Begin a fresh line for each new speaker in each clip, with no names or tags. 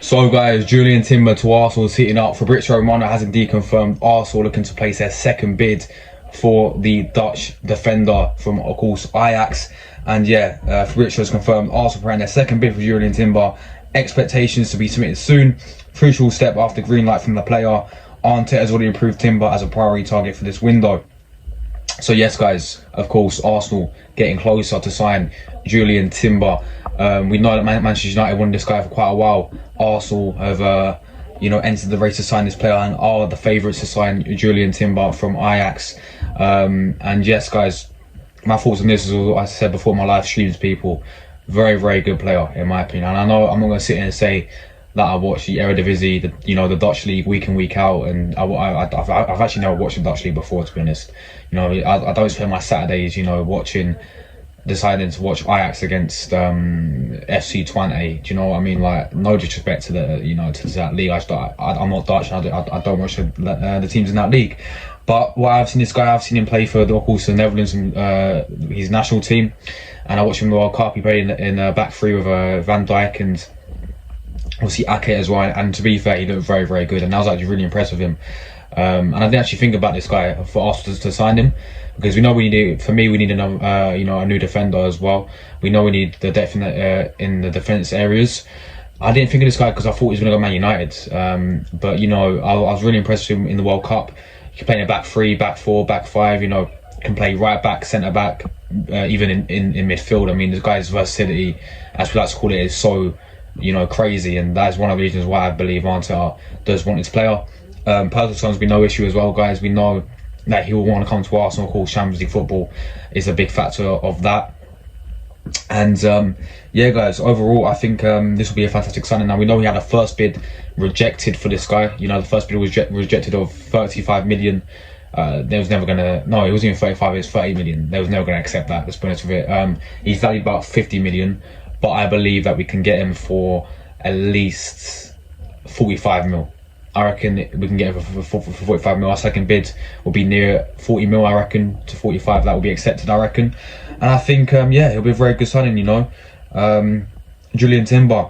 So guys, Jurrien Timber to Arsenal is heating up. Fabrizio Romano has indeed confirmed Arsenal looking to place their second bid for the Dutch defender from, of course, Ajax. And yeah, Fabrizio has confirmed Arsenal preparing their second bid for Jurrien Timber. Expectations to be submitted soon. Crucial step after green light from the player. Arteta has already approved Timber as a priority target for this window. So yes, guys, of course, Arsenal getting closer to sign Jurrien Timber. We know that Manchester United wanted this guy for quite a while. Arsenal have, entered the race to sign this player and are the favourites to sign Jurrien Timber from Ajax. And yes, guys, my thoughts on this is, as I said before, my live streams, people, very, very good player in my opinion. And I know I'm not going to sit here and say that I watch the Eredivisie, the Dutch league week in, week out, and I've actually never watched the Dutch league before, to be honest. I don't spend my Saturdays, deciding to watch Ajax against FC Twente. Do you know what I mean? Like, no disrespect to to that league. I'm not Dutch. And I don't watch the teams in that league. But what I've seen this guy, I've seen him play for, of course, the Netherlands and his national team, and I watched him in the World Cup. He played in back three with Van Dijk and obviously Ake as well. And to be fair, he looked very, very good, and I was actually really impressed with him. And I didn't actually think about this guy for us to sign him, because we know we need another, a new defender as well. We know we need the depth in the defence areas. I didn't think of this guy because I thought he was going to go Man United. But I was really impressed with him in the World Cup. He can play in a back three, back four, back five. Can play right back, centre back, even in midfield. I mean, this guy's versatility, as we like to call it, is so crazy, and that is one of the reasons why I believe Arteta does want this player. Personal terms will be no issue as well, guys. We know that he will want to come to Arsenal. Of course, Champions League football is a big factor of that. And yeah, guys, overall, I think this will be a fantastic signing. Now, we know he had a first bid rejected for this guy. The first bid was rejected of 35 million. They was never gonna. No, it wasn't even 35. It was 30 million. They was never gonna accept that. Let's be honest with it. He's valued about 50 million, but I believe that we can get him for at least 45 mil. I reckon we can get him for 45 mil. Our second bid will be near 40 mil, I reckon, to 45. That will be accepted, I reckon. And I think, yeah, he'll be a very good signing, Jurrien Timber.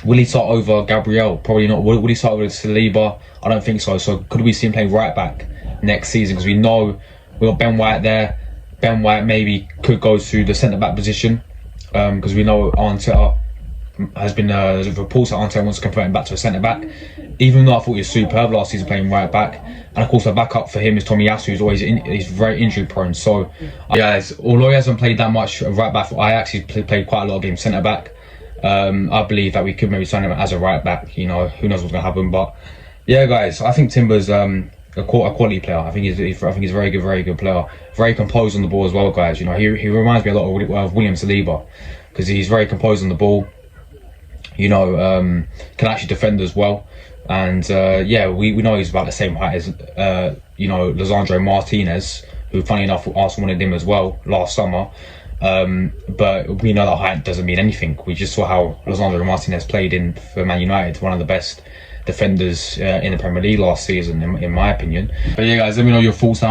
Will he start over Gabriel? Probably not. Will he start over Saliba? I don't think so. So could we see him playing right back next season? Because we know we got Ben White there. Ben White maybe could go to the centre-back position, because we know Arteta has been there's reports that Arteta wants to convert him back to a centre-back. Even though I thought he was superb last season playing right back, and of course the backup for him is Tomiyasu, who's always he's very injury prone. So guys, although he hasn't played that much right back for Ajax, he's played quite a lot of games centre back. I believe that we could maybe sign him as a right back. Who knows what's gonna happen? But yeah, guys, I think Timber's a quality player. I think he's a very good player. Very composed on the ball as well, guys. He reminds me a lot of William Saliba, because he's very composed on the ball. Can actually defend as well. And yeah, we know he's about the same height as Lisandro Martinez, who, funny enough, Arsenal wanted him as well last summer. But we know that height doesn't mean anything. We just saw how Lisandro Martinez played for Man United, one of the best defenders in the Premier League last season, in my opinion. But yeah, guys, let me know your thoughts now.